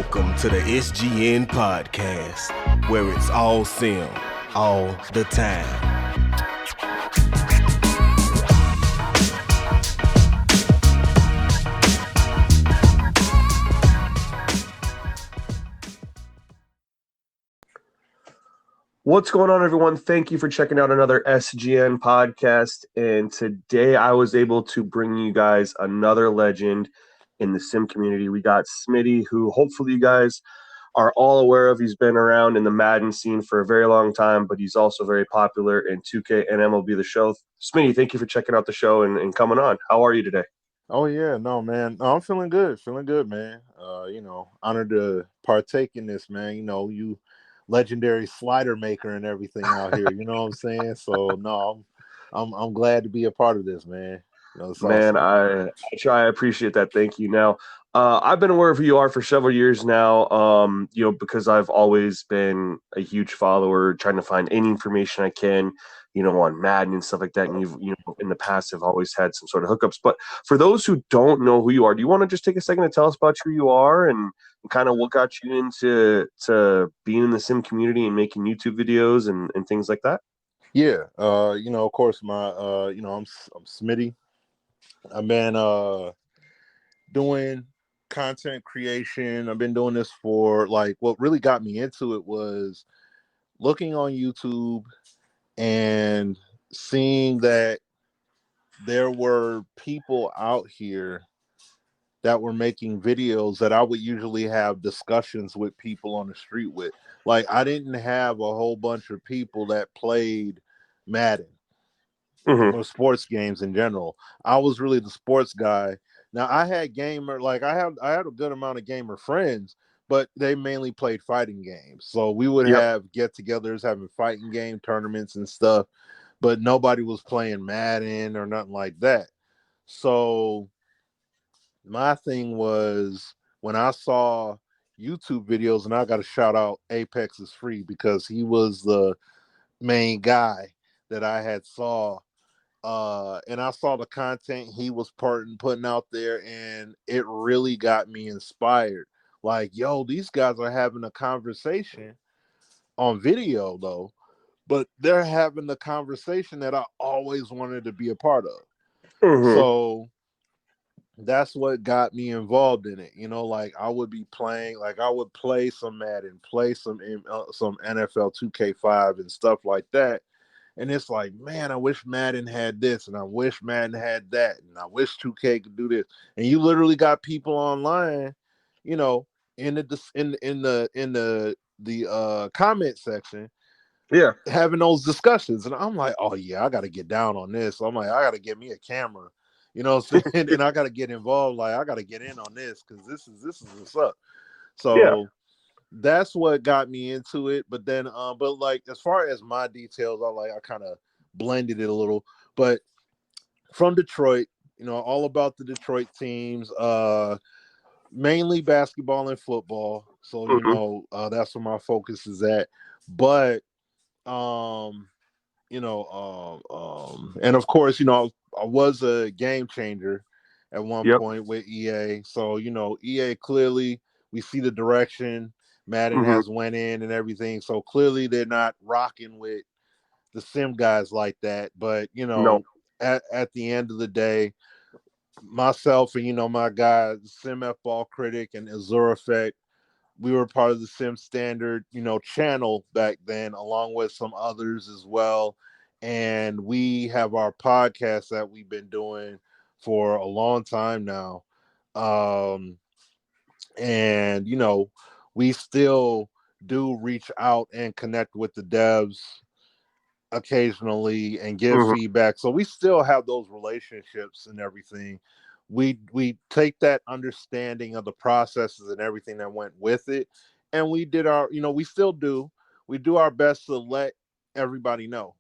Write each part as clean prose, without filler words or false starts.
Welcome to the SGN podcast, where it's all sim, all the time. What's going on, everyone? Thank you for checking out another SGN podcast. And today I was able to bring you guys another legend in the sim community. We got Smitty, who hopefully you guys are all aware of. He's been around in the Madden scene for a very long time, but he's also very popular in 2K and MLB The Show. Smitty, thank you for checking out the show and coming on. How are you today? Oh yeah, no man, no, I'm feeling good, man. Honored to partake in this, man. You legendary slider maker and everything out here. You know what I'm saying? So no, I'm glad to be a part of this, man. It's Man, awesome. I appreciate that. Thank you. Now, I've been aware of who you are for several years now. Because I've always been a huge follower, trying to find any information I can, on Madden and stuff like that. And you've, in the past have always had some sort of hookups. But for those who don't know who you are, do you want to just take a second to tell us about who you are and kind of what got you into being in the sim community and making YouTube videos and things like that? Yeah. Of course, I'm Smitty. I've been doing content creation. I've been doing this for what really got me into it was looking on YouTube and seeing that there were people out here that were making videos that I would usually have discussions with people on the street with. Like, I didn't have a whole bunch of people that played Madden or sports games in general. I was really the sports guy. Now I had I had a good amount of gamer friends, but they mainly played fighting games. So we would have get-togethers, having fighting game tournaments and stuff, but nobody was playing Madden or nothing like that. So my thing was when I saw YouTube videos, and I got to shout out Apex is Free because he was the main guy that I had saw. And I saw the content he was putting out there, and it really got me inspired. Like, yo, these guys are having a conversation on video, though, but they're having the conversation that I always wanted to be a part of. So that's what got me involved in it. I would be playing, I would play some Madden, play some NFL 2K5 and stuff like that. And it's like, man, I wish Madden had this, and I wish Madden had that, and I wish 2K could do this. And you literally got people online, in the comment section, having those discussions. And I'm like, oh yeah, I got to get down on this. So I'm like, I got to get me a camera, and I got to get involved. Like, I got to get in on this because this is what's up. So. That's what got me into it. But then, as far as my details, I kind of blended it a little. But from Detroit, all about the Detroit teams, mainly basketball and football. So, that's where my focus is at. But, and of course, I was a game changer at one point with EA. So, EA clearly, we see the direction Madden has went in and everything. So clearly they're not rocking with the sim guys like that. But, at the end of the day, myself and, my guy, Sim F Ball Critic and Azure Effect, we were part of the Sim Standard, channel back then, along with some others as well. And we have our podcast that we've been doing for a long time now. And, we still do reach out and connect with the devs occasionally and give feedback. So we still have those relationships and everything. We take that understanding of the processes and everything that went with it. And we did we still do. We do our best to let everybody know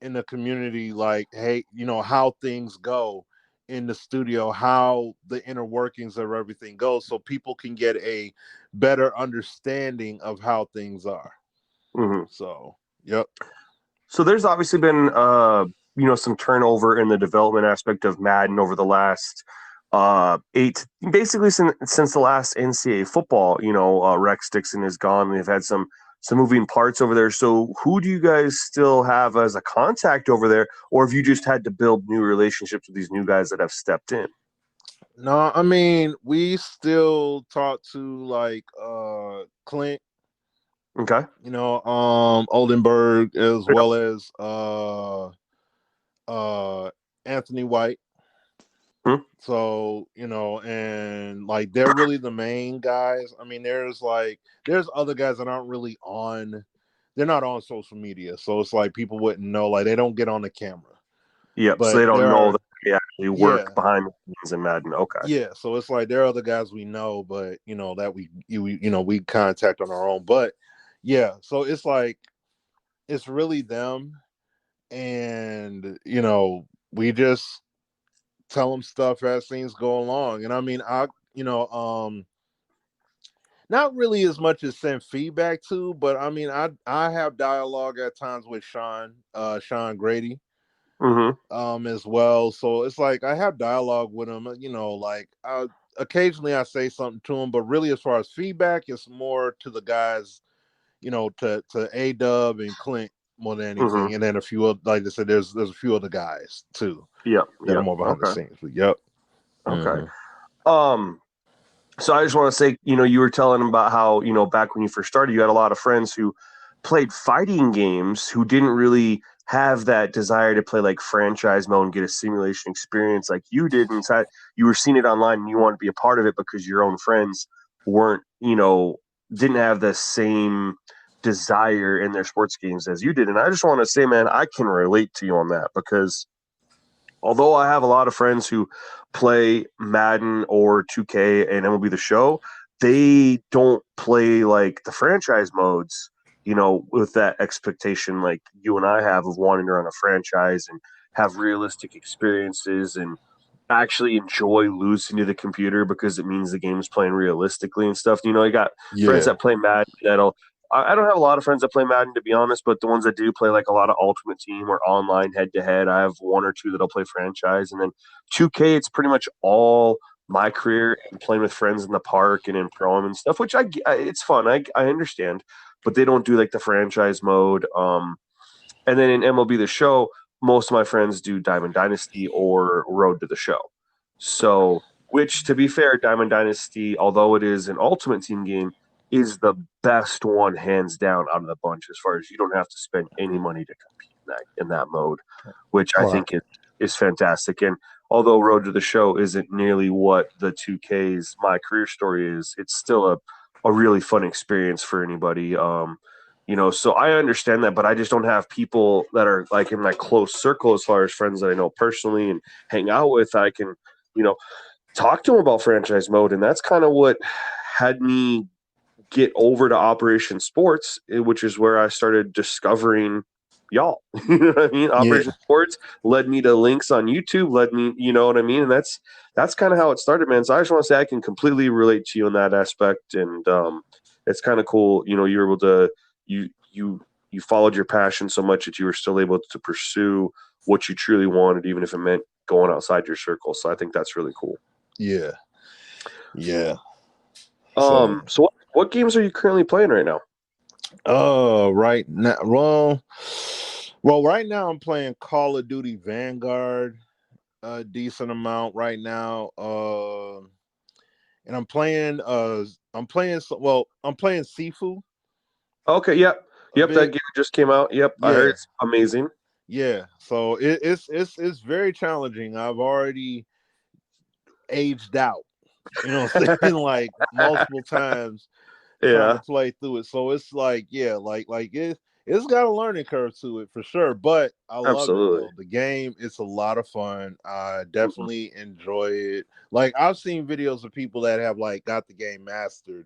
in the community, like, hey, how things go in the studio, how the inner workings of everything goes, so people can get a better understanding of how things are. So, yep. So there's obviously been, some turnover in the development aspect of Madden over the last basically since the last NCAA football. Rex Dixon is gone. They've had some moving parts over there. So who do you guys still have as a contact over there, or have you just had to build new relationships with these new guys that have stepped in? No, I mean, we still talk to like Clint, Okay. Oldenburg, as Yep. well as Anthony White. Hmm. So, and like they're really the main guys. I mean, there's other guys that aren't really they're not on social media. So it's like people wouldn't know, like they don't get on the camera. Yep. So But they don't there know are, that they actually yeah, work behind the scenes in Madden. Okay. yeah. So it's like there are other guys we know, but that we contact on our own. But yeah, so it's like it's really them, and we just tell them stuff as things go along. And I mean, not really as much as send feedback to, but I mean, I have dialogue at times with Sean Grady, as well. So it's like I have dialogue with him. Like occasionally I say something to him, but really as far as feedback, it's more to the guys, to A-Dub and Clint more than Mm-hmm. anything, and then a few of, like I said, there's a few other guys too Yep. that are Yep. more behind the Okay. scenes. But yep. Okay. Mm-hmm. So I just want to say, you were telling about how, back when you first started, you had a lot of friends who played fighting games who didn't really have that desire to play like franchise mode and get a simulation experience like you did. And so you were seeing it online and you wanted to be a part of it because your own friends weren't, didn't have the same desire in their sports games as you did. And I just want to say, man, I can relate to you on that because although I have a lot of friends who play Madden or 2K and MLB The Show, they don't play like the franchise modes, with that expectation like you and I have of wanting to run a franchise and have realistic experiences and actually enjoy losing to the computer because it means the game is playing realistically and stuff. You got friends Yeah. that play Madden that'll. I don't have a lot of friends that play Madden, to be honest, but the ones that do play like a lot of Ultimate Team or online head to head, I have one or two that'll play franchise. And then 2K, it's pretty much all my career and playing with friends in the park and in Pro and stuff, which it's fun. I understand, but they don't do like the franchise mode. And then in MLB The Show, most of my friends do Diamond Dynasty or Road to the Show. So, which to be fair, Diamond Dynasty, although it is an Ultimate Team game, is the best one hands down out of the bunch as far as you don't have to spend any money to compete in that mode, which I Right. think is fantastic. And although Road to the Show isn't nearly what the 2K's My Career Story is, it's still a really fun experience for anybody. So I understand that, but I just don't have people that are like in my close circle as far as friends that I know personally and hang out with. I can, talk to them about franchise mode, and that's kind of what had me get over to Operation Sports, which is where I started discovering y'all. You know what I mean? Yeah. Operation Sports led me to links on YouTube, led me, you know what I mean? And that's kind of how it started, man. So I just want to say I can completely relate to you in that aspect. And it's kind of cool, you were able to you followed your passion so much that you were still able to pursue what you truly wanted, even if it meant going outside your circle. So I think that's really cool. Yeah. Yeah. So what games are you currently playing right now? Right now, right now I'm playing Call of Duty Vanguard a decent amount right now. And I'm playing Sifu. Okay, yep. That game just came out. Yep, Yeah. I heard it's amazing. Yeah. So it's very challenging. I've already aged out, like multiple times trying to play through it. So it's like, yeah, like it's got a learning curve to it for sure. But I love it though. The game, it's a lot of fun. I definitely enjoy it. Like I've seen videos of people that have like got the game mastered.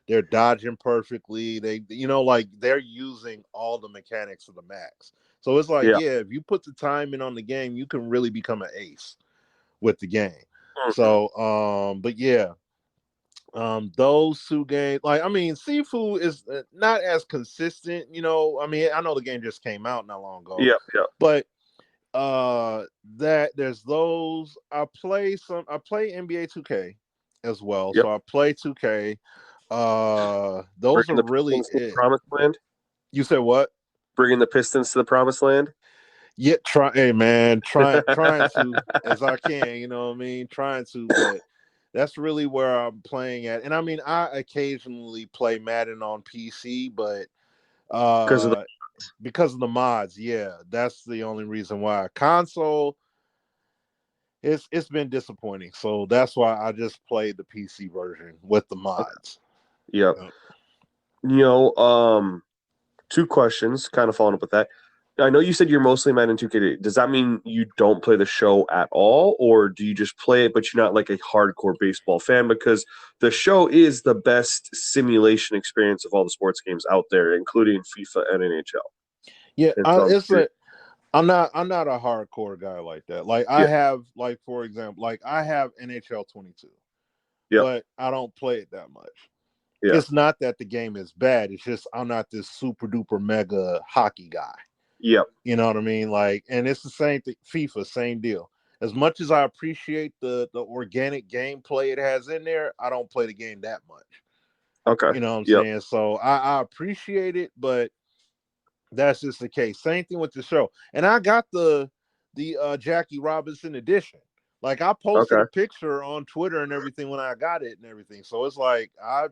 They're dodging perfectly. They like they're using all the mechanics of the max. So it's like, yeah, if you put the time in on the game, you can really become an ace with the game. So but yeah, those two games, like, I mean, Sifu is not as consistent, I mean, I know the game just came out not long ago, Yeah. but that there's those. I play NBA 2K as well. Yep. So I play 2K. Those Bringing are the really Pistons to the it. promised land. You said what? Bringing the Pistons to the promised land. Yeah, hey man, trying to as I can, you know what I mean? Trying to, but that's really where I'm playing at. And I mean, I occasionally play Madden on PC, but Because of the because of the mods, yeah, that's the only reason why. Console, it's been disappointing. So that's why I just played the PC version with the mods. Yep. Two questions, kind of following up with that. I know you said you're mostly Madden 2K. Does that mean you don't play the show at all, or do you just play it, but you're not like a hardcore baseball fan? Because the show is the best simulation experience of all the sports games out there, including FIFA and NHL. Yeah, And so I'm not a hardcore guy like that. Like I have, like for example, like I have NHL 22, but I don't play it that much. Yeah. It's not that the game is bad. It's just I'm not this super duper mega hockey guy. Yep. You know what I mean? Like, and it's the same thing. FIFA, same deal. As much as I appreciate the organic gameplay it has in there, I don't play the game that much. Okay. You know what I'm saying? So I appreciate it, but that's just the case. Same thing with the show. And I got the Jackie Robinson edition. Like I posted a picture on Twitter and everything when I got it and everything. So it's like I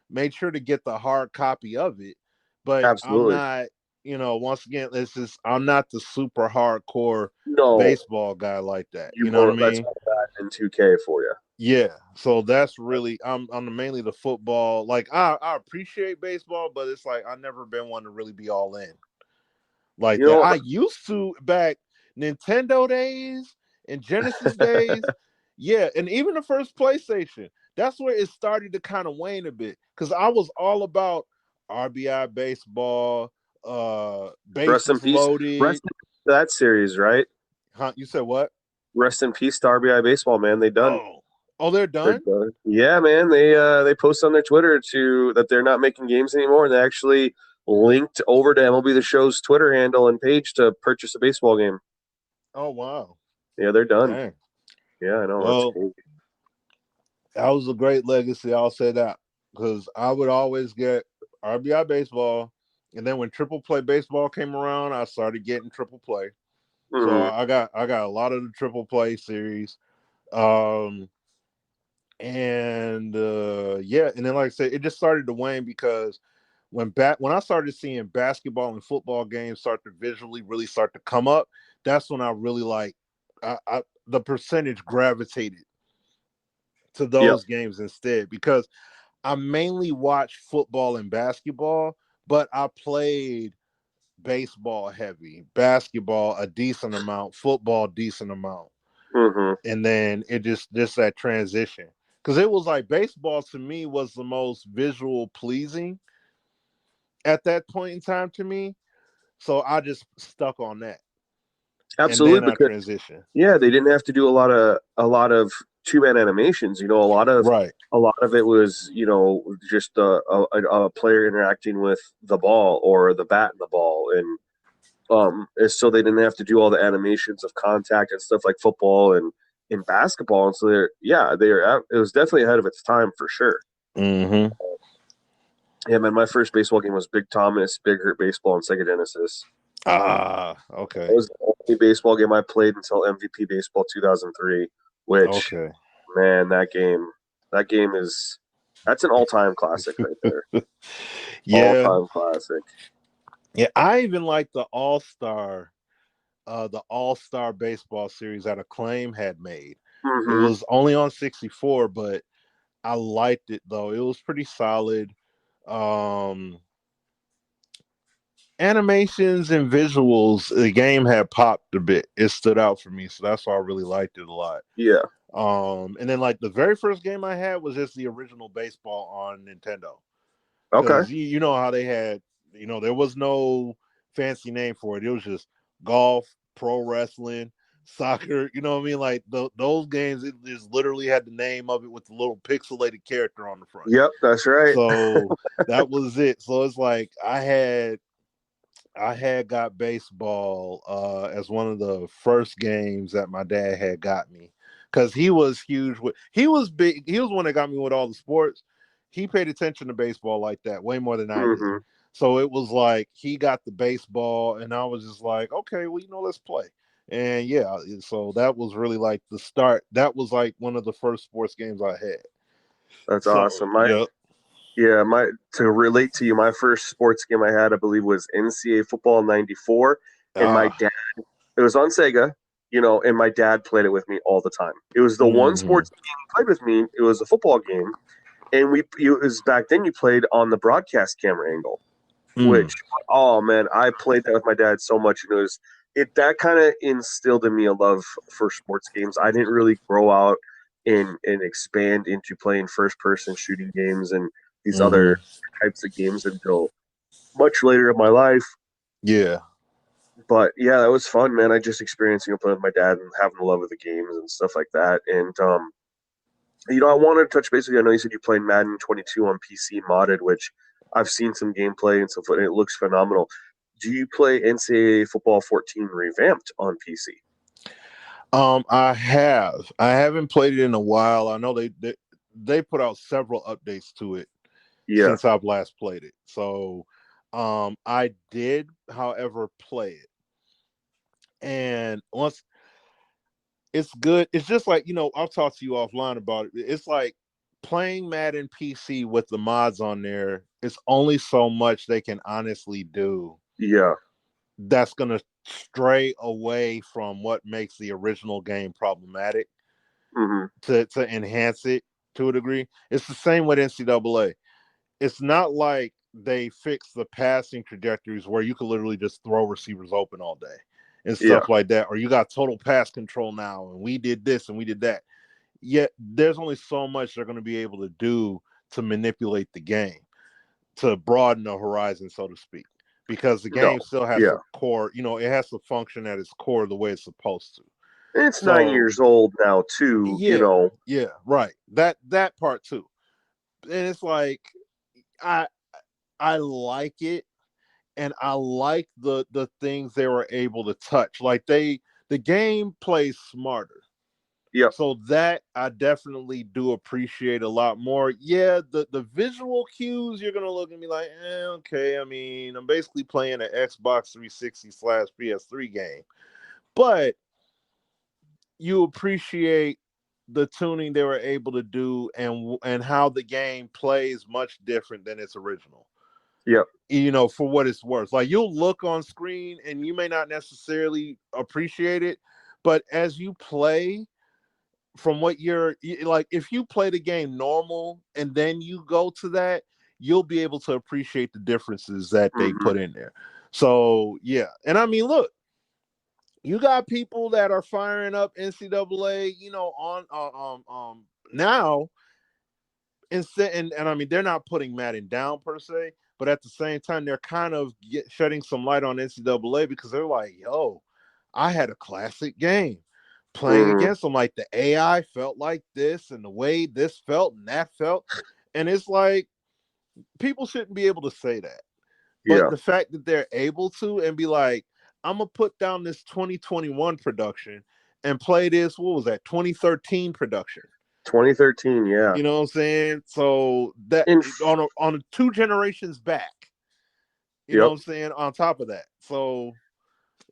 made sure to get the hard copy of it. But Absolutely. I'm not, once again, I'm not the super hardcore baseball guy like that. You know what I mean? That's that in 2K for you. Yeah. So that's really I'm mainly the football. Like I appreciate baseball, but it's like I've never been one to really be all in. Like that. I used to back Nintendo days and Genesis days. Yeah, and even the first PlayStation. That's where it started to kind of wane a bit. Because I was all about RBI baseball, bases loaded. Rest in peace to that series, right? Huh? You said what? Rest in peace to RBI baseball, man. They done. Oh, they're done? They're done. Yeah, man. They posted on their Twitter that they're not making games anymore, and they actually linked over to MLB The Show's Twitter handle and page to purchase a baseball game. Oh wow. Yeah, they're done. Dang. Yeah, I know. Well, that's crazy. That was a great legacy. I'll say that because I would always get RBI baseball, and then when Triple Play baseball came around, I started getting Triple Play. Mm-hmm. So I got a lot of the Triple Play series, and then like I said, it just started to wane because when I started seeing basketball and football games start to visually really start to come up, that's when I really the percentage gravitated to those games instead, because I mainly watch football and basketball, but I played baseball heavy, basketball a decent amount, football decent amount. Mm-hmm. And then it just that transition. Because it was like baseball to me was the most visual pleasing at that point in time to me. So I just stuck on that. Absolutely, and then I transition. Yeah, they didn't have to do a lot of 2-man animations. A lot of it was just a player interacting with the ball or the bat and the ball, and so they didn't have to do all the animations of contact and stuff like football and in basketball. And so it was definitely ahead of its time for sure. Mm-hmm. Yeah, man, my first baseball game was Big Thomas, Big Hurt Baseball, and Sega Genesis. Okay. It was the only baseball game I played until MVP Baseball 2003, which, man, that game that's an all-time classic right there. Yeah. All-time classic. Yeah, I even like the All-Star baseball series that Acclaim had made. Mm-hmm. It was only on 64, but I liked it though. It was pretty solid. Animations and visuals, the game had popped a bit. It stood out for me, so that's why I really liked it a lot. Yeah. And then like the very first game I had was just the original baseball on Nintendo. Okay. You know how they had, there was no fancy name for it. It was just golf, pro wrestling, soccer. You know what I mean? Like those games, it just literally had the name of it with the little pixelated character on the front. Yep, that's right. So that was it. So it's like I had I had got baseball as one of the first games that my dad had got me, because he was huge he was big. He was one that got me with all the sports. He paid attention to baseball like that way more than I did. Mm-hmm. So it was like he got the baseball, and I was just like, okay, well, let's play. And yeah, so that was really like the start. That was like one of the first sports games I had. That's So awesome. yeah. Yeah, to relate to you, my first sports game I had, I believe, was NCAA football in '94, and my Ah. dad. It was on Sega, and my dad played it with me all the time. It was the one Mm-hmm. sports game he played with me. It was a football game, and it was back then you played on the broadcast camera angle, Mm. which, oh man, I played that with my dad so much, and it that kind of instilled in me a love for sports games. I didn't really grow out and expand into playing first person shooting games and these Mm-hmm. other types of games until much later in my life. Yeah. But yeah, that was fun, man. I just experienced, playing with my dad and having the love of the games and stuff like that. And I wanted to touch base with you. I know you said you played Madden 22 on PC modded, which I've seen some gameplay and stuff, and it looks phenomenal. Do you play NCAA Football 14 revamped on PC? I have. I haven't played it in a while. I know they put out several updates to it Yeah. since I've last played it. So, I did, however, play it, and once it's good. It's just like I'll talk to you offline about it. It's like playing Madden PC with the mods on there. It's only so much they can honestly do. Yeah. That's gonna stray away from what makes the original game problematic Hmm. to enhance it to a degree. It's the same with NCAA. It's not like they fix the passing trajectories where you can literally just throw receivers open all day and Yeah. stuff like that, or you got total pass control now, and we did this and we did that. Yet there's only so much they're going to be able to do to manipulate the game, to broaden the horizon, so to speak, because the No. game still has Yeah. to core, it has to function at its core the way it's supposed to. And it's 9 So years old now, too, yeah, right. That part too. And it's like I I like it, and I like the things they were able to touch. Like the game plays smarter. Yep. So that I definitely do appreciate a lot more. Yeah, the visual cues, you're gonna look at me like, okay. I mean, I'm basically playing an Xbox 360 / PS3 game, but you appreciate the tuning they were able to do, and how the game plays much different than its original. Yep. For what it's worth. Like, you'll look on screen and you may not necessarily appreciate it, but as you play, from what you're like, if you play the game normal and then you go to that, you'll be able to appreciate the differences that they Hmm. put in there. So yeah, and I mean, look, you got people that are firing up NCAA, on now, and I mean, they're not putting Madden down per se, but at the same time, they're kind of shedding some light on NCAA, because they're like, yo, I had a classic game playing Hmm. against them. Like, the AI felt like this, and the way this felt and that felt. And it's like, people shouldn't be able to say that. But Yeah. the fact that they're able to, and be like, I'm going to put down this 2021 production and play this, what was that, 2013 production. 2013. Yeah. You know what I'm saying? So that In on 2 generations back, you know Yep. what I'm saying? On top of that. So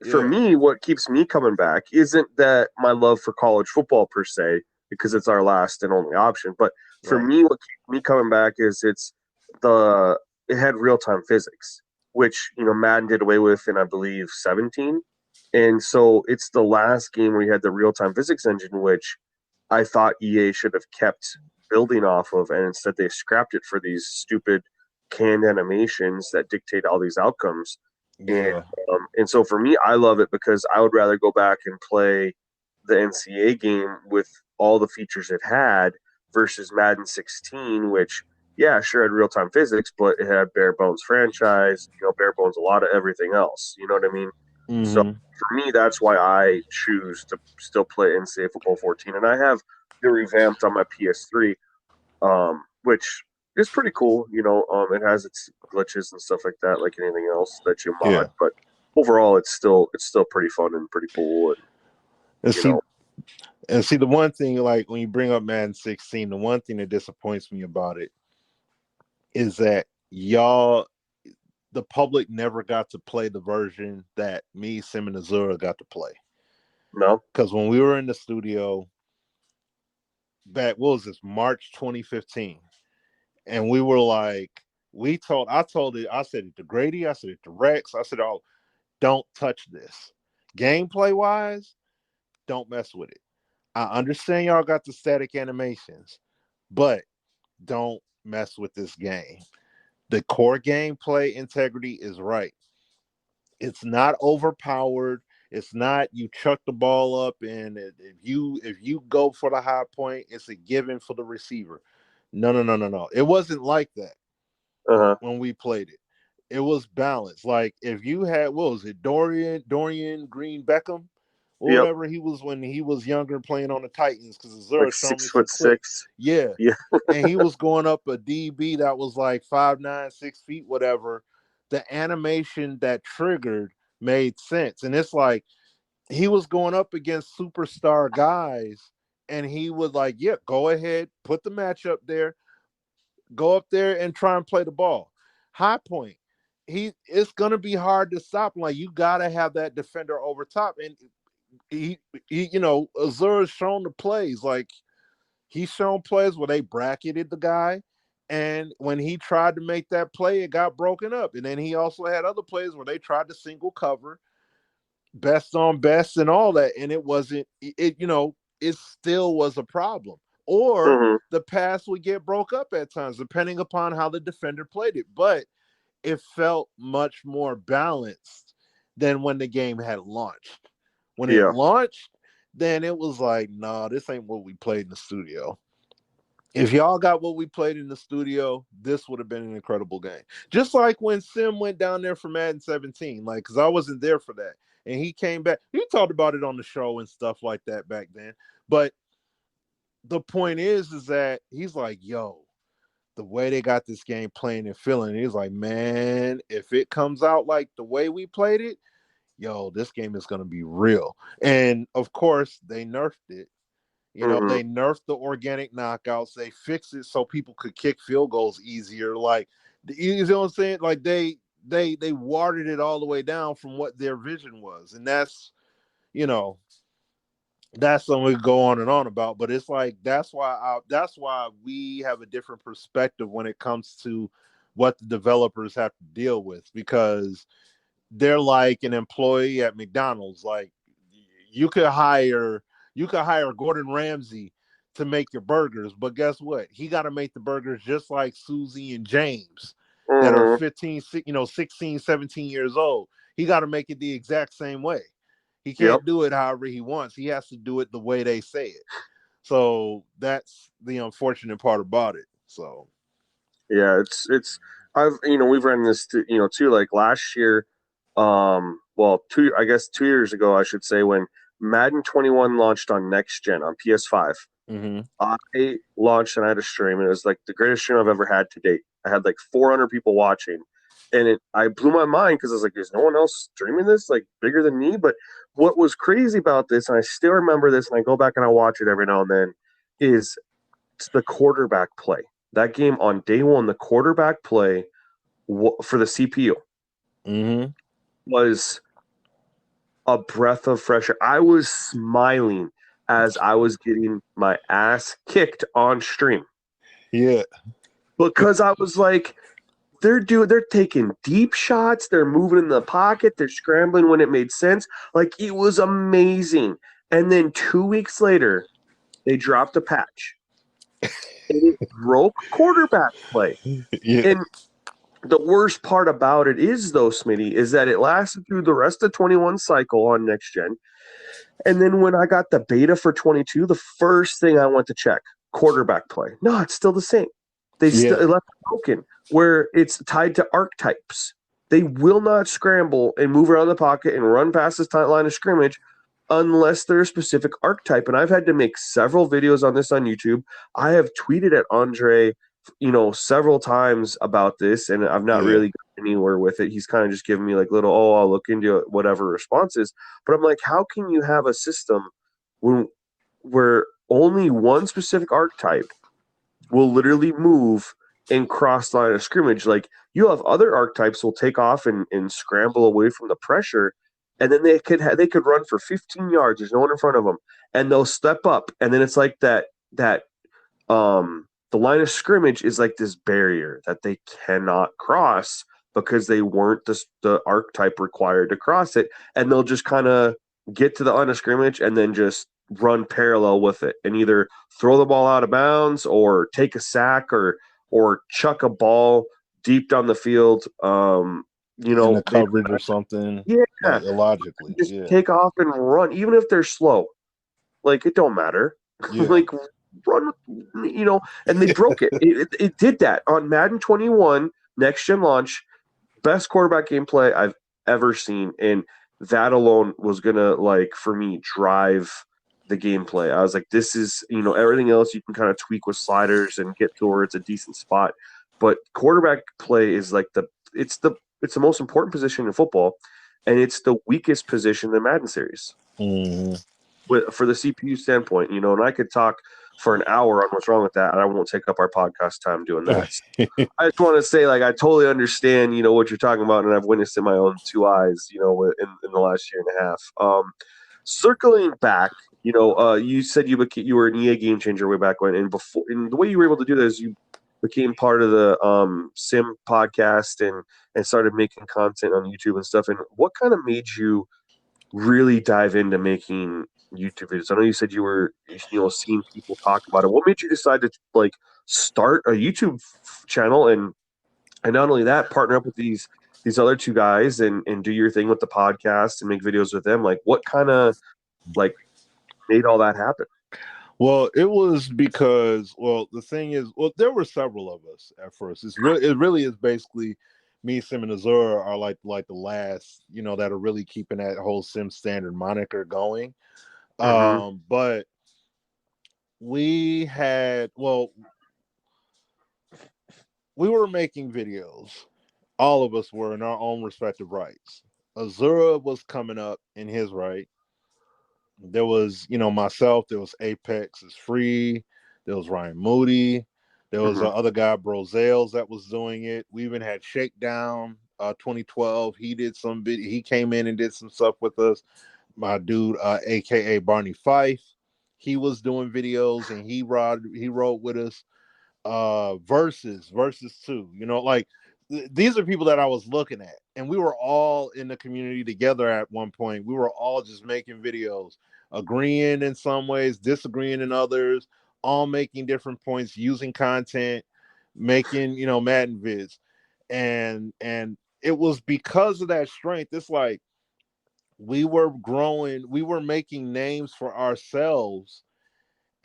For yeah. me, what keeps me coming back isn't that my love for college football per se, because it's our last and only option. But for Right. me, what keeps me coming back is the it had real time physics, which Madden did away with in, I believe, 17, and so it's the last game where you had the real time physics engine, which I thought EA should have kept building off of, and instead they scrapped it for these stupid canned animations that dictate all these outcomes. And Yeah. and so for me, I love it because I would rather go back and play the NCAA game with all the features it had versus Madden 16, which, yeah, sure had real time physics, but it had bare bones franchise, bare bones a lot of everything else. You know what I mean? So Mm-hmm. for me, that's why I choose to still play NCAA Football 14, and I have the revamped on my PS3, which it's pretty cool. It has its glitches and stuff like that, like anything else that you Yeah. mod. But overall, it's still pretty fun and pretty cool. And You see, know, the one thing, like when you bring up Madden 16, the one thing that disappoints me about it is that the public never got to play the version that me, Sim, and Azura got to play. no, Because when we were in the studio back, what was this, March 2015, and we were like, I said it to Grady, I said it to Rex, I said, oh, don't touch this. Gameplay wise, don't mess with it. I understand y'all got the static animations, but don't mess with this game. The core gameplay integrity is right. It's not overpowered. It's not you chuck the ball up and if you go for the high point, it's a given for the receiver. No. It wasn't like that when we played it. It was balanced. Like if you had, what was it, Dorian Green Beckham, or yep, whatever he was when he was younger playing on the Titans, because Azura like showed me some 6'6". clips. Yeah. Yeah. And he was going up a DB that was like 5'9", 6 feet, whatever. The animation that triggered made sense. And it's like he was going up against superstar guys, and he was like, yeah, go ahead, put the match up there, go up there and try and play the ball. High point. It's gonna be hard to stop him. Like you gotta have that defender over top. And he Azura's shown the plays. Like he's shown plays where they bracketed the guy, and when he tried to make that play, it got broken up. And then he also had other plays where they tried to single cover, best on best and all that, and it still was a problem. Or Mm-hmm. the pass would get broke up at times, depending upon how the defender played it. But it felt much more balanced than when the game had launched. When it Yeah. launched, then it was like, nah, this ain't what we played in the studio. If y'all got what we played in the studio, this would have been an incredible game. Just like when Sim went down there for Madden 17, like, because I wasn't there for that. And he came back. He talked about it on the show and stuff like that back then. But the point is that he's like, yo, the way they got this game playing and feeling, he's like, man, if it comes out like the way we played it, yo, this game is going to be real. And of course, they nerfed it. Mm-hmm. They nerfed the organic knockouts. They fixed it so people could kick field goals easier. Like, you know what I'm saying? Like they watered it all the way down from what their vision was, and that's something we could go on and on about. But it's like that's why we have a different perspective when it comes to what the developers have to deal with, because they're like an employee at McDonald's. Like you could hire Gordon Ramsay to make your burgers, but guess what? He got to make the burgers just like Susie and James that are 15, 16, 17 years old. He got to make it the exact same way. He can't do it however he wants. He has to do it the way they say it. So that's the unfortunate part about it. So Yeah, we've run this too, like last year, well, 2 years ago I should say, when Madden 21 launched on next gen on PS5. mm-hmm. I launched and I had a stream, and it was like the greatest stream I've ever had to date. I had like 400 people watching, and I blew my mind because I was like, "There's no one else streaming this like bigger than me." But what was crazy about this, and I still remember this, and I go back and I watch it every now and then, is it's the quarterback play. That game on day one, the quarterback play for the CPU Mm-hmm. was a breath of fresh air. I was smiling as I was getting my ass kicked on stream. Yeah. Because I was like, they're taking deep shots, they're moving in the pocket, they're scrambling when it made sense. Like, it was amazing. And then 2 weeks later, they dropped a patch. And it broke quarterback play. Yeah. And the worst part about it is, though, Smitty, is that it lasted through the rest of 21 cycle on next gen. And then when I got the beta for 22, the first thing I went to check, quarterback play. No, it's still the same. They still left it broken, where it's tied to archetypes. They will not scramble and move around the pocket and run past this tight line of scrimmage unless they're a specific archetype. And I've had to make several videos on this on YouTube. I have tweeted at Andre several times about this, and I've not Yeah. really gotten anywhere with it. He's kind of just giving me like little, oh, I'll look into it, whatever responses. But I'm like, how can you have a system where only one specific archetype will literally move and cross the line of scrimmage? Like, you have other archetypes will take off and scramble away from the pressure, and then they could run for 15 yards. There's no one in front of them, and they'll step up, and then it's like that the line of scrimmage is like this barrier that they cannot cross because they weren't the archetype required to cross it, and they'll just kind of get to the line of scrimmage and then just run parallel with it and either throw the ball out of bounds or take a sack or chuck a ball deep down the field. In the They coverage or something, yeah, like illogically. just Yeah. take off and run, even if they're slow. Like, it don't matter. Yeah. Like, run, and they broke it. It did that on Madden 21 next gen launch. Best quarterback gameplay I've ever seen, and that alone was gonna, like, for me, drive the gameplay. I was like, this is, everything else you can kind of tweak with sliders and get towards a decent spot, but quarterback play is like it's the most important position in football, and it's the weakest position in the Madden series Mhm. for the CPU standpoint, and I could talk for an hour on what's wrong with that, and I won't take up our podcast time doing that. I just want to say, like, I totally understand, what you're talking about, and I've witnessed in my own two eyes, in the last year and a half. Circling back, you said you were an EA game changer way back when, and before, and the way you were able to do that is you became part of the Sim podcast and started making content on YouTube and stuff. And what kind of made you really dive into making YouTube videos? I know you said you were, seeing people talk about it. What made you decide to, like, start a YouTube channel and not only that, partner up with these other two guys and do your thing with the podcast and make videos with them? Like, what kind of, like, made all that happen? Well, it was because, the thing is, there were several of us at first. It really is basically me, Sim, and Azura are like the last, that are really keeping that whole Sim Standard moniker going. Mm-hmm. But we were making videos. All of us were in our own respective rights. Azura was coming up in his right. There was, myself. There was Apex is Free. There was Ryan Moody. There was Mm-hmm. other guy, Brozales, that was doing it. We even had Shakedown 2012. He did some video. He came in and did some stuff with us. My dude, aka Barney Fife, he was doing videos and he rode with us. Versus 2. Like, these are people that I was looking at, and we were all in the community together at one point. We were all just making videos, agreeing in some ways, disagreeing in others, all making different points, using content, making, Madden vids. And it was because of that strength. It's like we were growing, we were making names for ourselves,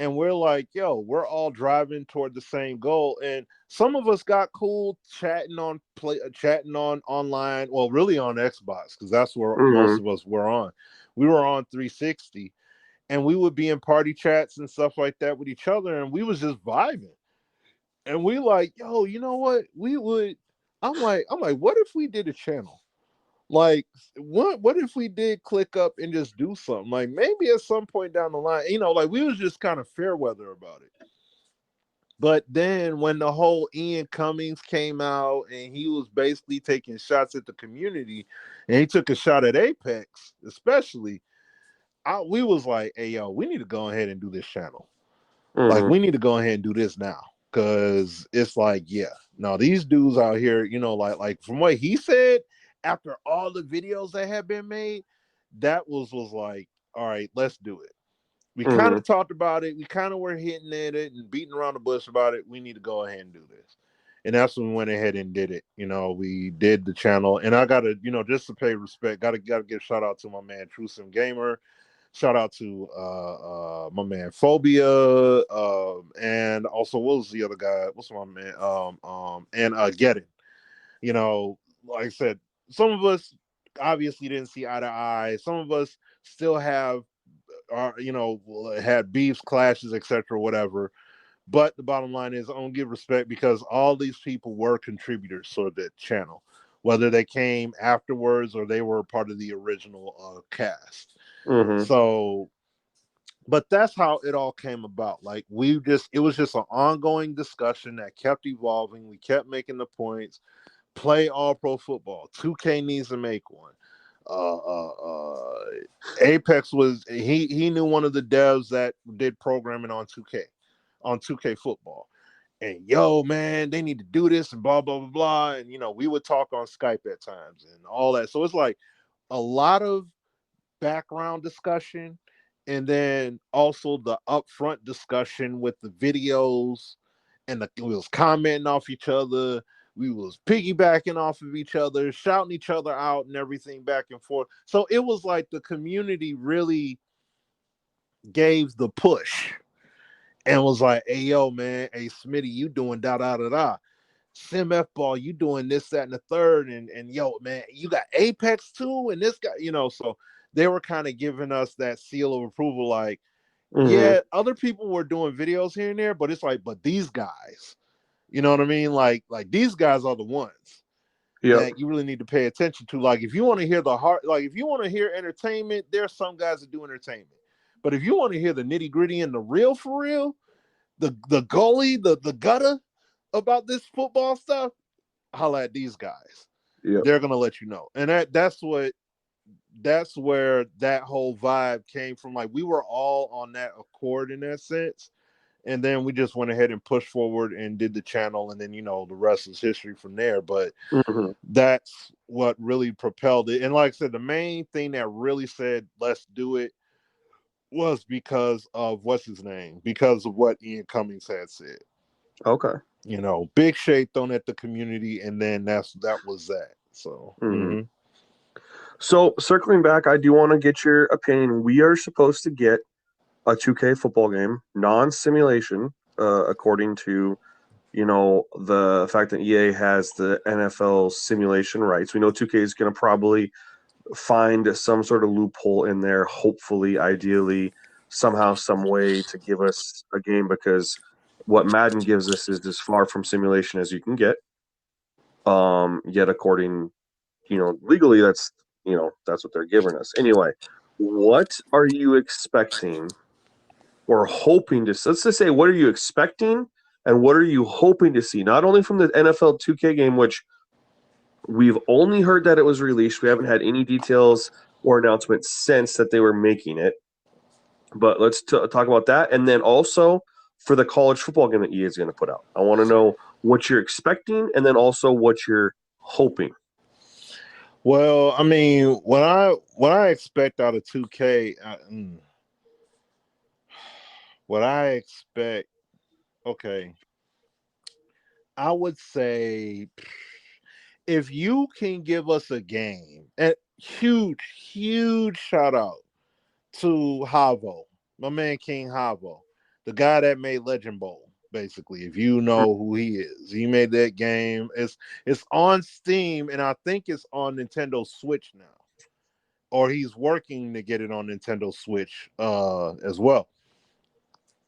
and we're like, yo, we're all driving toward the same goal. And some of us got cool chatting on online, well, really on Xbox, because that's where most Mm-hmm. of us were on. We were on 360, and we would be in party chats and stuff like that with each other, and we was just vibing. And we like, yo, you know what? We would. I'm like, what if we did a channel? Like, what if we did click up and just do something? Like, maybe at some point down the line, like, we was just kind of fair weather about it. But then when the whole Ian Cummings came out and he was basically taking shots at the community, and he took a shot at Apex, especially, we was like, hey, yo, we need to go ahead and do this channel. Like, Mm-hmm. we need to go ahead and do this now. Cause it's like, yeah, no, these dudes out here, like from what he said, after all the videos that have been made, that was like, all right, let's do it. We kind Mm-hmm. of talked about it. We kind of were hitting at it and beating around the bush about it. We need to go ahead and do this. And that's when we went ahead and did it. We did the channel, and I gotta, just to pay respect, gotta give a shout out to my man True Sim Gamer. Shout out to my man Phobia, and also, what was the other guy? What's my man? And Get It. Like I said, some of us obviously didn't see eye to eye. Some of us still have, had beefs, clashes, etc., whatever. But the bottom line is, I don't give respect because all these people were contributors to the channel, whether they came afterwards or they were part of the original cast. Mm-hmm. So, but that's how it all came about. Like it was just an ongoing discussion that kept evolving. We kept making the points. Play all pro football. 2K needs to make one. Apex he knew one of the devs that did programming on 2K football. And yo, man, they need to do this and blah, blah, blah, blah. And, we would talk on Skype at times and all that. So it's like a lot of background discussion and then also the upfront discussion with the videos and we was commenting off each other. We was piggybacking off of each other, shouting each other out and everything back and forth. So it was like the community really gave the push and was like, hey, yo, man, hey, Smitty, you doing da-da-da-da. Sim F ball, you doing this, that, and the third. And yo, man, you got Apex too. And this guy, so they were kind of giving us that seal of approval. Like, yeah, other people were doing videos here and there, but it's like, but these guys, you know what I mean? Like these guys are the ones that you really need to pay attention to. Like, if you want to hear if you want to hear entertainment, there's some guys that do entertainment. But if you want to hear the nitty gritty and the real for real, the goalie, the gutter about this football stuff, holla at these guys. Yep. They're gonna let you know. And that's where that whole vibe came from. Like, we were all on that accord in that sense. And then we just went ahead and pushed forward and did the channel. And then, the rest is history from there. But that's what really propelled it. And like I said, the main thing that really said, let's do it, was because of what's his name? Because of what Ian Cummings had said. Okay. Big shade thrown at the community, and then that was that. So, So circling back, I do want to get your opinion. We are supposed to get a 2K football game, non-simulation, according to the fact that EA has the NFL simulation rights. We know 2K is going to probably find some sort of loophole in there, hopefully, ideally, somehow, some way to give us a game, because what Madden gives us is as far from simulation as you can get. Yet according, legally, that's what they're giving us. Anyway, what are you expecting or hoping to see? Let's just say, what are you expecting and what are you hoping to see? Not only from the NFL 2K game, which we've only heard that it was released. We haven't had any details or announcements since that they were making it. But let's talk about that. And then also for the college football game that EA is going to put out. I want to know what you're expecting and then also what you're hoping. Well, I mean, what I expect out of 2K, what I expect, okay, I would say if you can give us a game, and huge shout out to Havo, my man King Havo, the guy that made Legend Bowl. Basically, if you know who he is, he made that game. It's on Steam, and I think it's on Nintendo Switch now, or he's working to get it on Nintendo Switch as well.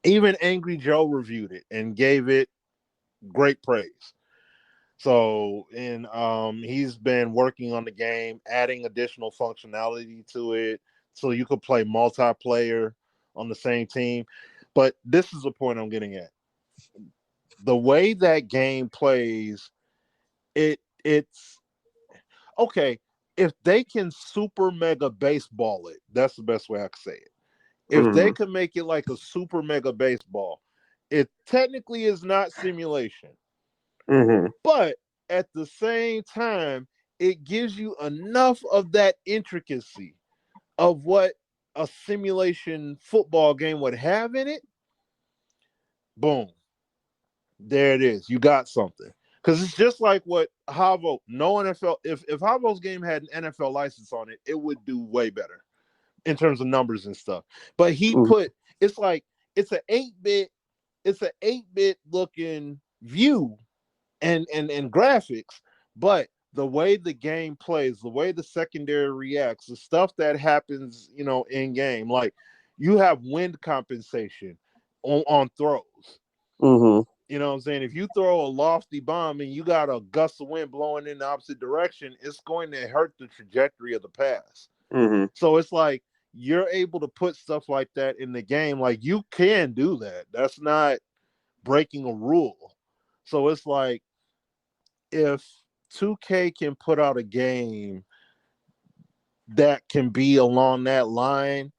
Even Angry Joe reviewed it and gave it great praise. So, and he's been working on the game, adding additional functionality to it, so you could play multiplayer on the same team. But this is the point I'm getting at. The way that game plays, it's okay. If they can super mega baseball it, that's the best way I could say it. If they could make it like a super mega baseball, it technically is not simulation. But at the same time, it gives you enough of that intricacy of what a simulation football game would have in it. Boom. There it is. You got something. Because it's just like what Havo, no NFL, if Havo's game had an NFL license on it, it would do way better in terms of numbers and stuff. But he put, it's like, it's an 8-bit looking view and graphics, but the way the game plays, the way the secondary reacts, the stuff that happens, in game, like you have wind compensation on throws. Mm-hmm. You know what I'm saying? If you throw a lofty bomb and you got a gust of wind blowing in the opposite direction, it's going to hurt the trajectory of the pass. Mm-hmm. So it's like you're able to put stuff like that in the game. Like you can do that. That's not breaking a rule. So it's like if 2K can put out a game that can be along that line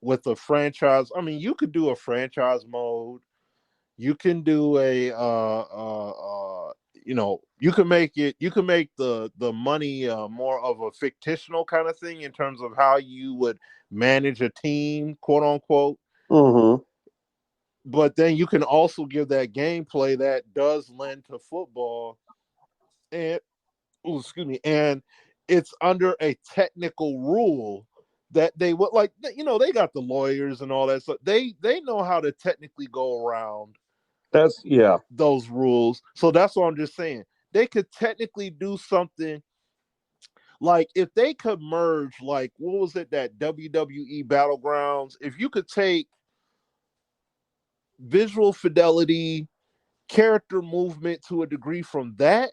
with a franchise, I mean, you could do a franchise mode. You can do you can make the money more of a fictional kind of thing in terms of how you would manage a team, quote unquote. Mm-hmm. But then you can also give that gameplay that does lend to football, and and it's under a technical rule that they would like. They got the lawyers and all that stuff. They know how to technically go around That's those rules. So that's what I'm just saying. They could technically do something like if they could merge, like what was it, that WWE Battlegrounds? If you could take visual fidelity, character movement to a degree from that,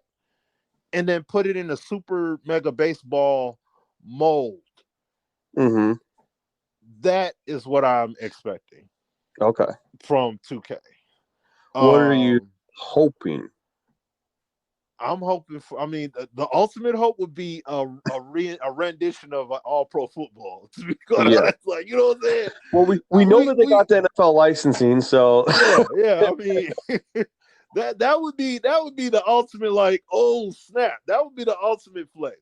and then put it in a super mega baseball mold, Mm-hmm. that is what I'm expecting Okay. from 2K. What are you Um, hoping? I'm hoping for. I mean, the ultimate hope would be a rendition of All Pro Football. To be quite Yeah. honest, like you know what I'm saying. Well, we know that they We got the NFL licensing, so yeah. I mean, that would be the ultimate. Like, oh snap, that would be the ultimate flex.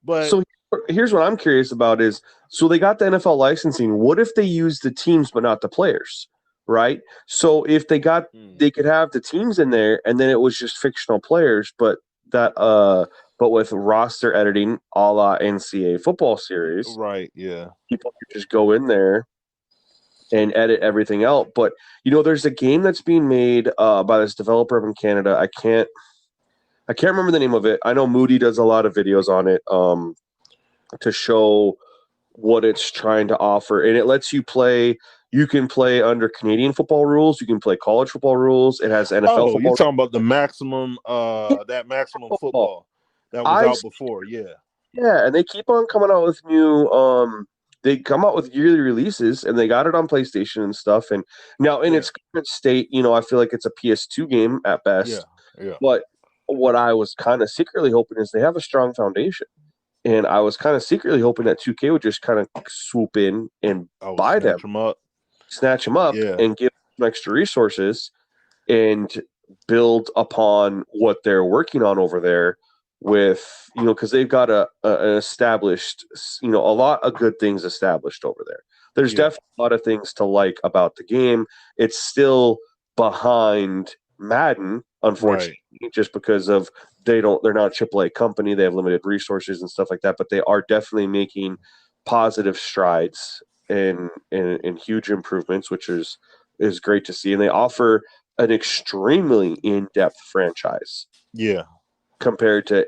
But so here's what I'm curious about is so they got the NFL licensing. What if they use the teams but not the players? Right? So if they could have the teams in there and then it was just fictional players, but but with roster editing a la NCAA football series, right, yeah, people could just go in there and edit everything out. But there's a game that's being made by this developer up in Canada. I can't remember the name of it. I know Moody does a lot of videos on it to show what it's trying to offer, and it lets you play. You can play under Canadian football rules. You can play college football rules. It has NFL oh, you're football. talking about the maximum that maximum Football. football that was I out before. Yeah, Yeah, and they keep on coming out with new. They come out with yearly releases, and they got it on PlayStation and stuff. And now in its current state, I feel like it's a PS2 game at yeah, best. yeah. But what I was kind of secretly hoping is they have a strong foundation, and I was kind of secretly hoping that 2K would just kind of swoop in and I would buy them, snatch them up. snatch them up, Yeah, and give them extra resources and build upon what they're working on over there with because they've got an established a lot of good things established over there. There's yeah, definitely a lot of things to like about the game. It's still behind Madden, right. unfortunately, just because of they're not a AAA company. They have limited resources and stuff like that, but they are definitely making positive strides and huge improvements, which is great to see. And they offer an extremely in-depth franchise Yeah, compared to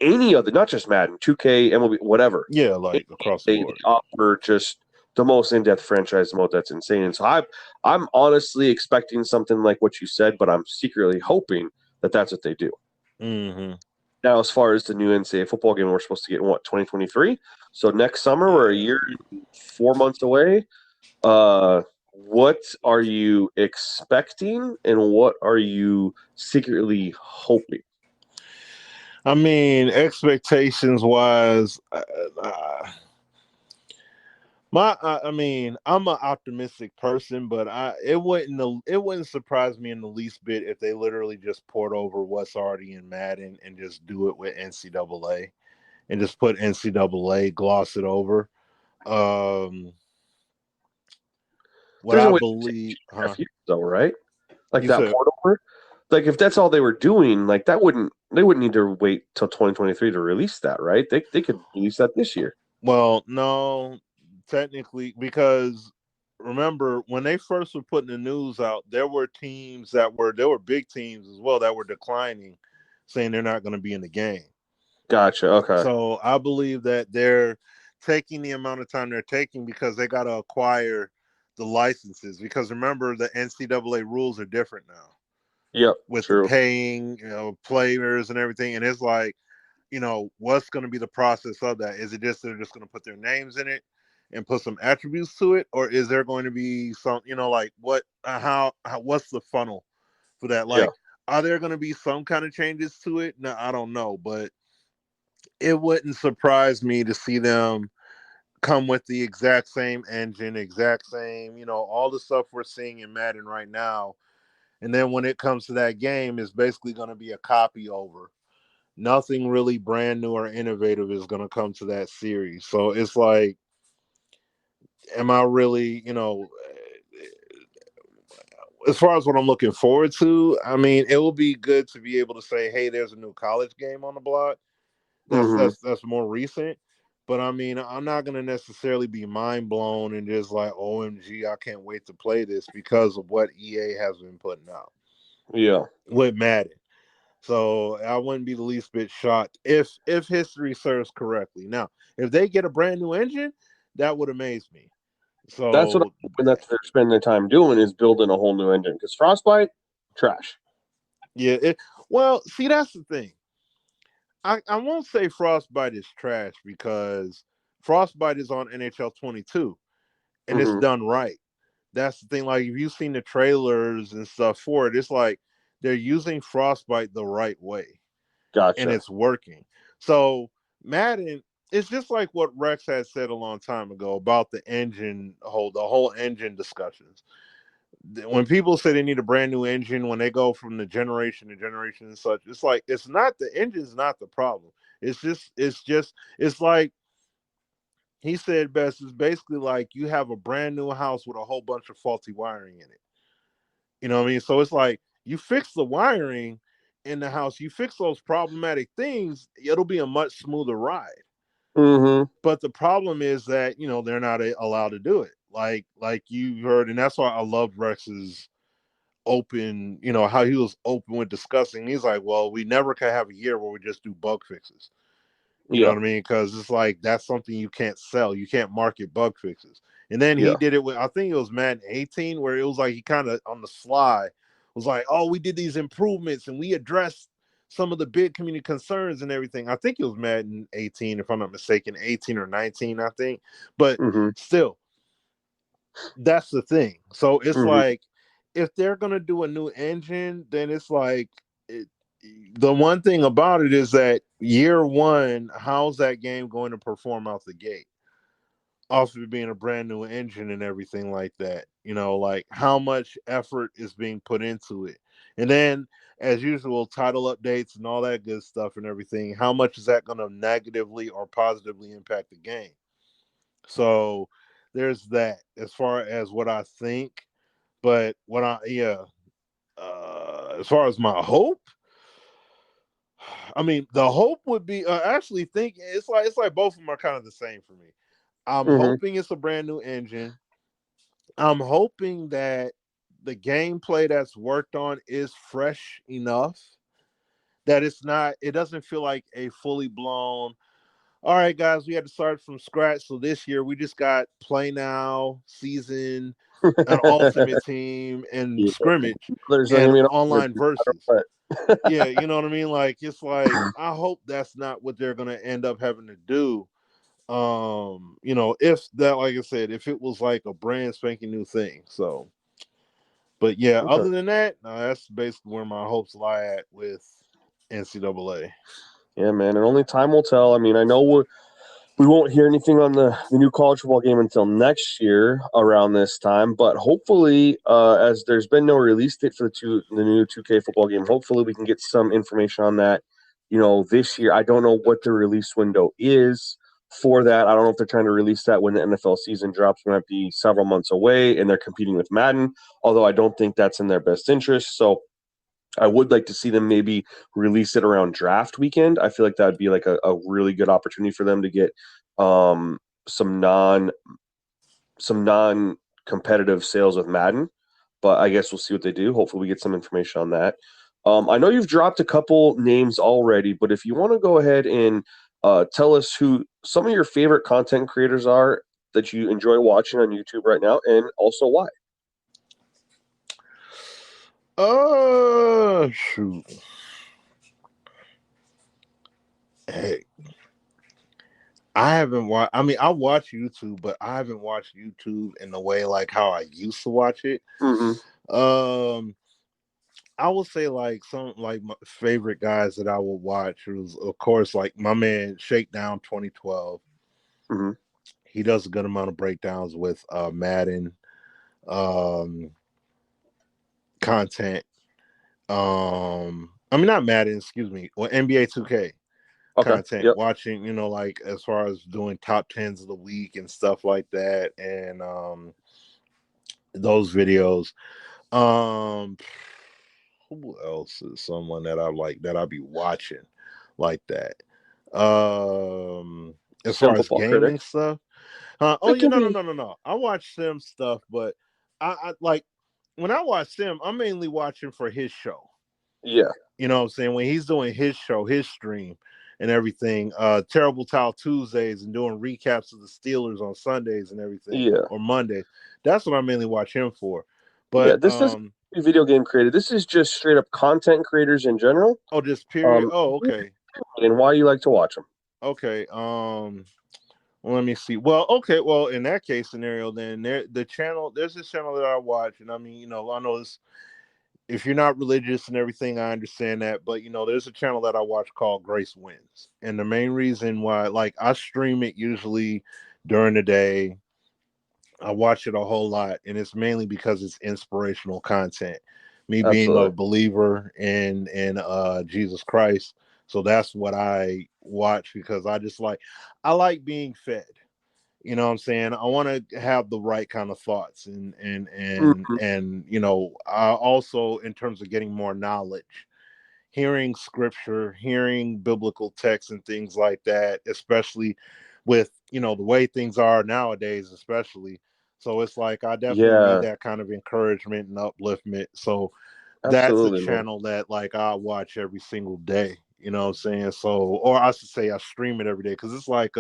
any other, not just Madden, 2K, MLB, whatever. yeah, like across the They board. offer just the most in-depth franchise mode that's insane. And so I'm honestly expecting something like what you said, but I'm secretly hoping that that's what they do. Mm-hmm. Now, as far as the new NCAA football game, we're supposed to get in 2023. So next summer, we're a year and 4 months away. What are you expecting, and what are you secretly hoping? I mean, expectations wise, I mean, I'm an optimistic person, but it wouldn't surprise me in the least bit if they literally just poured over what's already in Madden and just do it with NCAA and just put NCAA, gloss it over. What There's a I way to believe, change it, though, right? Like You that said, port over. Like if that's all they were doing, like they wouldn't need to wait till 2023 to release that, right? They could release that this year. well, no, technically, because remember when they first were putting the news out, there were big teams as well that were declining, saying they're not going to be in the game. Gotcha. Okay. So I believe that they're taking the amount of time they're taking because they got to acquire the licenses. Because remember, the NCAA rules are different now. Yep, with the true. paying, players and everything. And it's like, what's going to be the process of that? Is it just they're just going to put their names in it and put some attributes to it, or is there going to be some, like what, how what's the funnel for that? Yeah. Like, are there going to be some kind of changes to it? No, I don't know, but it wouldn't surprise me to see them come with the exact same engine, exact same, all the stuff we're seeing in Madden right now. And then when it comes to that game, it's basically going to be a copy over. Nothing really brand new or innovative is going to come to that series. So it's like, am I really, as far as what I'm looking forward to, I mean, it will be good to be able to say, hey, there's a new college game on the block. Mm-hmm. That's more recent. But I mean, I'm not gonna necessarily be mind blown and just like, OMG, I can't wait to play this because of what EA has been putting out. Yeah. With Madden. So I wouldn't be the least bit shocked if history serves correctly. Now, if they get a brand new engine, that would amaze me. That's what So I'm hoping that they're spending their time doing is building a whole new engine. Because Frostbite, trash. yeah, well, see, that's the thing. I won't say Frostbite is trash because Frostbite is on NHL 22 and it's Mm-hmm. done right. That's the thing. Like, if you've seen the trailers and stuff for it, it's like they're using Frostbite the right way and Gotcha. it's working. So Madden, it's just like what Rex had said a long time ago about the whole engine discussions. When people say they need a brand new engine, when they go from the generation to generation and such, it's like it's not the engine's not the problem. It's like he said best. It's basically like you have a brand new house with a whole bunch of faulty wiring in it. You know what I mean? So it's like you fix the wiring in the house, you fix those problematic things, it'll be a much smoother ride. Mm-hmm. But the problem is that they're not allowed to do it. Like you heard, and that's why I loved Rex's open. How he was open with discussing. He's like, well, we never can have a year where we just do bug fixes. You know Yeah. what I mean? Because it's like that's something you can't sell. You can't market bug fixes. And then he Yeah. did it with, I think it was Madden 18, where it was like he kind of on the sly was like, oh, we did these improvements and we addressed some of the big community concerns and everything. I think it was Madden 18, if I'm not mistaken, 18 or 19, I think. But Mm-hmm. still, that's the thing. So it's Mm-hmm. like if they're gonna do a new engine, then it's like the one thing about it is that year one, how's that game going to perform out the gate? Off of it being a brand new engine and everything like that. Like how much effort is being put into it. And then, as usual, title updates and all that good stuff and everything. How much is that going to negatively or positively impact the game? So there's that as far as what I think. But as far as my hope, I mean, the hope would be actually think it's like both of them are kind of the same for me. I'm Mm-hmm. hoping it's a brand new engine. I'm hoping that the gameplay that's worked on is fresh enough that it doesn't feel like a fully blown, all right, guys, we had to start from scratch. So this year we just got play now, season, an ultimate team, and Yeah. scrimmage There's not gonna and be an online opportunity, no versus. matter what. Yeah, you know what I mean? Like, it's like, I hope that's not what they're going to end up having to do. If that, like I said, if it was like a brand spanking new thing. So, but yeah, Okay. other than that, no, that's basically where my hopes lie at with NCAA. Yeah, man. And only time will tell. I mean, I know we won't hear anything on the new college football game until next year around this time. But hopefully, as there's been no release date for the new 2K football game, hopefully we can get some information on that. This year. I don't know what the release window is for that. I don't know if they're trying to release that when the NFL season drops. It might be several months away, and they're competing with Madden. Although I don't think that's in their best interest. So I would like to see them maybe release it around draft weekend. I feel like that would be like a really good opportunity for them to get um, some non competitive sales with Madden. But I guess we'll see what they do. Hopefully, we get some information on that. I know you've dropped a couple names already, but if you want to go ahead and tell us who some of your favorite content creators are that you enjoy watching on YouTube right now, and also why. Shoot. Hey, I haven't watched. I mean, I watch YouTube, but I haven't watched YouTube in the way like how I used to watch it. Mm-hmm. Um, I would say like some like my favorite guys that I would watch was of course like my man Shakedown 2012. Mm-hmm. He does a good amount of breakdowns with Madden um content. I mean not Madden, excuse me, or NBA 2K Okay. content. Yep. Watching, like as far as doing top tens of the week and stuff like that, and those videos. Um, who else is someone that I like that I be watching like that? As far Simple as Ball Critic. gaming stuff, oh It yeah, can no, no, be. no, no, no. I watch Sim stuff, but I like when I watch Sim, I'm mainly watching for his show. Yeah. You know what I'm saying? When he's doing his show, his stream and everything, Terrible Towel Tuesdays and doing recaps of the Steelers on Sundays and everything, Yeah. or Monday. That's what I mainly watch him for. Yeah. But This doesn't be video game creator. This is just straight up content creators in general. oh, just period. Oh, Yeah, okay. and why you like to watch them. Okay. Well, let me see. Well, okay. Well, in that case scenario, then there's this channel that I watch, and I mean, I know this. If you're not religious and everything, I understand that. But there's a channel that I watch called Grace Wins, and the main reason why, like, I stream it usually during the day. I watch it a whole lot, and it's mainly because it's inspirational content. Me being a Absolutely. believer in Jesus Christ, so that's what I watch because I like being fed. You know what I'm saying? I want to have the right kind of thoughts Mhm. and I also in terms of getting more knowledge, hearing scripture, hearing biblical texts and things like that, especially with, the way things are nowadays, especially. So it's like I definitely need Yeah, that kind of encouragement and upliftment. So that's a absolutely, man. channel that like I watch every single day. You know what I'm saying? So, or I should say I stream it every day because it's like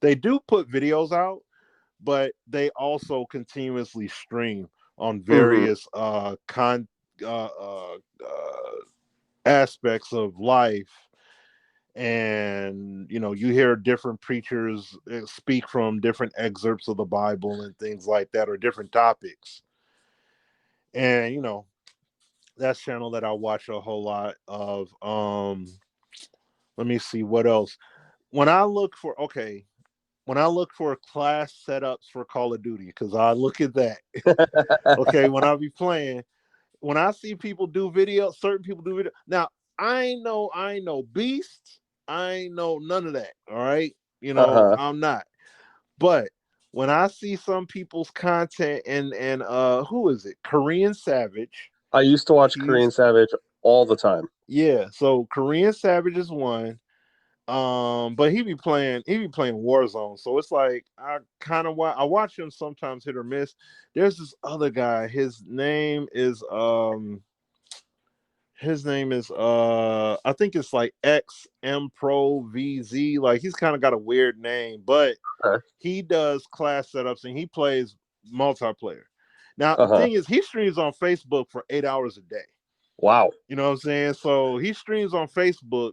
they do put videos out, but they also continuously stream on Hmm. various uh, uh, uh, aspects of life. And you hear different preachers speak from different excerpts of the Bible and things like that, or different topics. And that's channel that I watch a whole lot of. Let me see what else. When I look for okay, when I look for class setups for Call of Duty, because I look at that. Okay, when I be playing, when I see people do video, certain people do video. Now I know Beast. I know none of that. All right, Uh-huh. I'm not. But when I see some people's content and who is it? Korean Savage. I used to watch Korean He's Savage all the time. yeah. So Korean Savage is one. But he be playing Warzone, so it's like I watch him sometimes hit or miss. There's this other guy. His name is I think it's like XM Pro VZ. Like he's kind of got a weird name, but Okay. he does class setups and he plays multiplayer. Now the Uh-huh. thing is, he streams on Facebook for 8 hours a day. Wow. You know what I'm saying? So he streams on Facebook,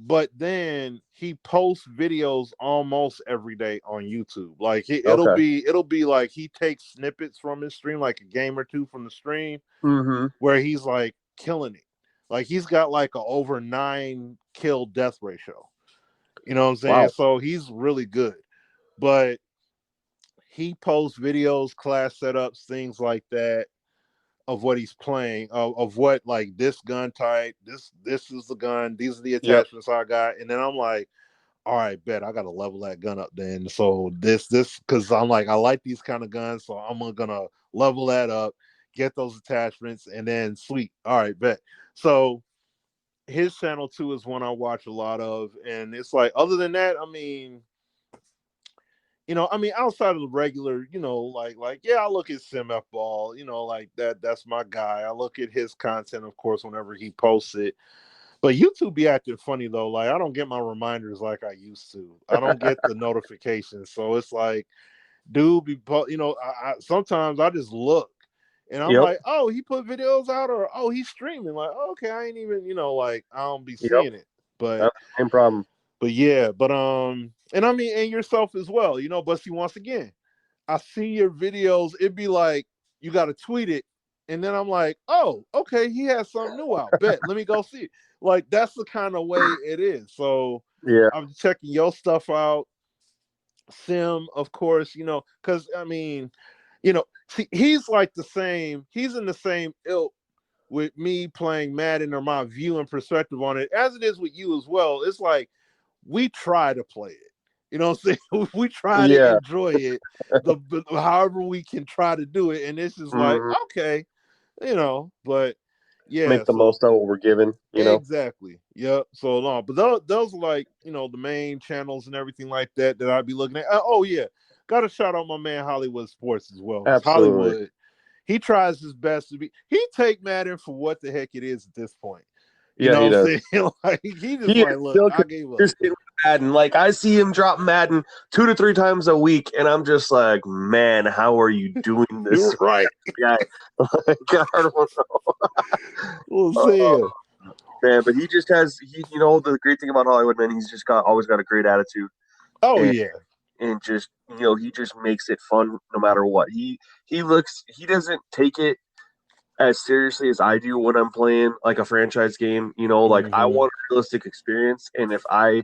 but then he posts videos almost every day on YouTube. Like Okay. it'll be like he takes snippets from his stream, like a game or two from the stream, Mm-hmm. where he's like killing it. Like he's got like a over 9 kill death ratio. You know what I'm saying? Wow. So he's really good. But he posts videos, class setups, things like that of what he's playing, of what like this gun type, this is the gun, these are the Yep. attachments I got, and then I'm like, all right, bet I gotta level that gun up then. So this because I'm like I like these kind of guns, so I'm gonna level that up, get those attachments, and then sweet. All right, bet. So his channel too is one I watch a lot of, and it's like other than that, outside of the regular, like yeah, I look at Simf Ball, like that's my guy. I look at his content, of course, whenever he posts it. But YouTube be acting funny though. Like I don't get my reminders like I used to. I don't get the notifications, so it's like, dude, sometimes I just look, And I'm like, oh, he put videos out, or oh, he's streaming. Like, okay, I ain't even, like, I don't be seeing it. But that's the same problem. But yeah, and I mean, and yourself as well, But see, once again, I see your videos. It'd be like you got to tweet it, and then I'm like, oh, okay, he has something new out. Bet, let me go see it. Like that's the kind of way it is. So yeah, I'm checking your stuff out. Sim, of course, because I mean, see, he's like the same. He's in the same ilk with me playing Madden, or my view and perspective on it, as it is with you as well. It's like we try to play it. You know what I'm saying? We try to enjoy it, however we can try to do it. And it's just like, okay, but yeah. Make the most of what we're given, Exactly. Yep. So long. But those are like, the main channels and everything like that I'd be looking at. Oh, yeah. Got to shout out my man Hollywood Sports as well. Absolutely. Hollywood, he tries his best to be. He take Madden for what the heck it is at this point. You know what I'm saying? Like he just look, I gave up. Madden. Like I see him drop Madden 2 to 3 times a week, and I'm just like, man, how are you doing this? You're right. Guy? Like, I don't know. We'll see. Man, but he just has the great thing about Hollywood, man, he's just always got a great attitude. Oh yeah. And just he just makes it fun no matter what. He doesn't take it as seriously as I do when I'm playing like a franchise game. Like I want a realistic experience, and if I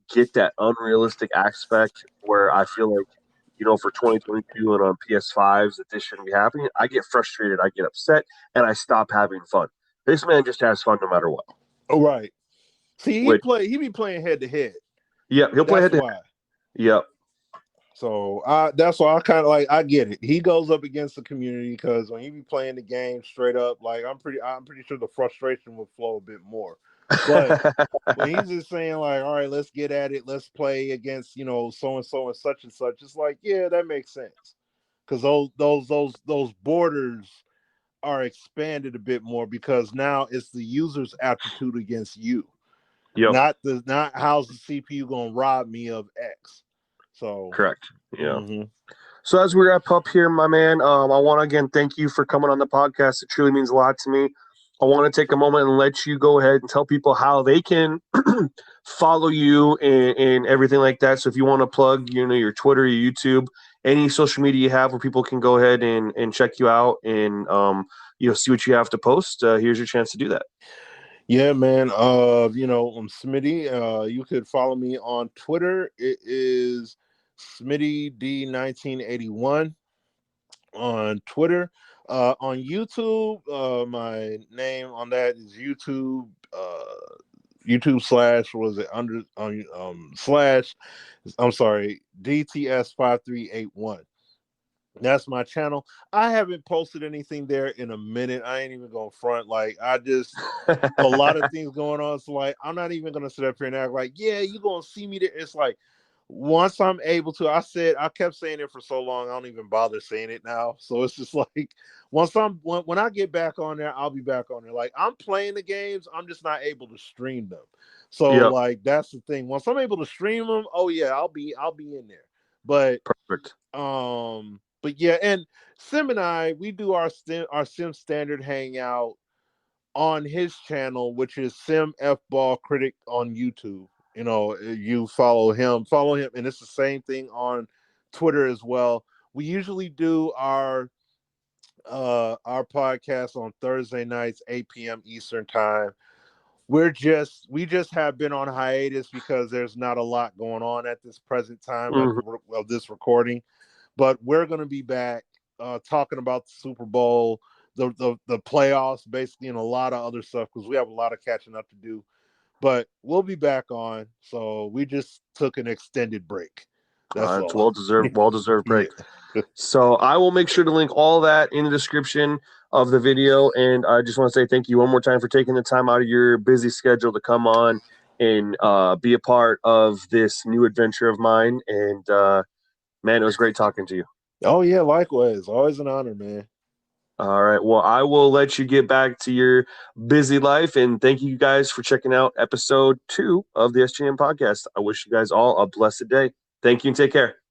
get that unrealistic aspect where I feel like for 2022 and on PS5s that this shouldn't be happening, I get frustrated, I get upset, and I stop having fun. This man just has fun no matter what. Oh right. See, he be playing head to head. Yeah, he'll play head to head. Yep. So that's why I kind of like, I get it. He goes up against the community because when he be playing the game straight up, like I'm pretty sure the frustration would flow a bit more. But when he's just saying like, all right, let's get at it, let's play against so and so and such, it's like, yeah, that makes sense because those borders are expanded a bit more because now it's the user's aptitude against you. Yep. Not how's the CPU gonna rob me of X. So correct. Yeah. So as we wrap up here, my man, I want to again thank you for coming on the podcast. It truly means a lot to me. I want to take a moment and let you go ahead and tell people how they can follow you and everything like that. So if you want to plug, your Twitter, your YouTube, any social media you have where people can go ahead and check you out and see what you have to post. Here's your chance to do that. Yeah, man. I'm Smitty. You could follow me on Twitter. It is Smitty D1981 on Twitter. On YouTube, my name on that is YouTube. YouTube / was it under on slash? I'm sorry, DTS5381. That's my channel. I haven't posted anything there in a minute. I ain't even gonna front. Like I just a lot of things going on. So like I'm not even gonna sit up here and act like, yeah, you gonna see me there. It's like once I'm able to, I kept saying it for so long, I don't even bother saying it now. So it's just like when I get back on there, I'll be back on there. Like I'm playing the games, I'm just not able to stream them. So like that's the thing. Once I'm able to stream them, oh yeah, I'll be in there. But perfect. But yeah, and Sim and I, we do our Sim Standard Hangout on his channel, which is Sim F Ball Critic on YouTube. You follow him, and it's the same thing on Twitter as well. We usually do our podcast on Thursday nights, 8 p.m. Eastern time. We just have been on hiatus because there's not a lot going on at this present time of this recording. But we're going to be back talking about the Super Bowl, the playoffs, basically, and a lot of other stuff because we have a lot of catching up to do. But we'll be back on. So we just took an extended break. That's it's well-deserved break. Yeah. So I will make sure to link all that in the description of the video. And I just want to say thank you one more time for taking the time out of your busy schedule to come on and be a part of this new adventure of mine. And man, it was great talking to you. Oh, yeah, likewise. Always an honor, man. All right. Well, I will let you get back to your busy life. And thank you guys for checking out episode 2 of the SGN podcast. I wish you guys all a blessed day. Thank you and take care.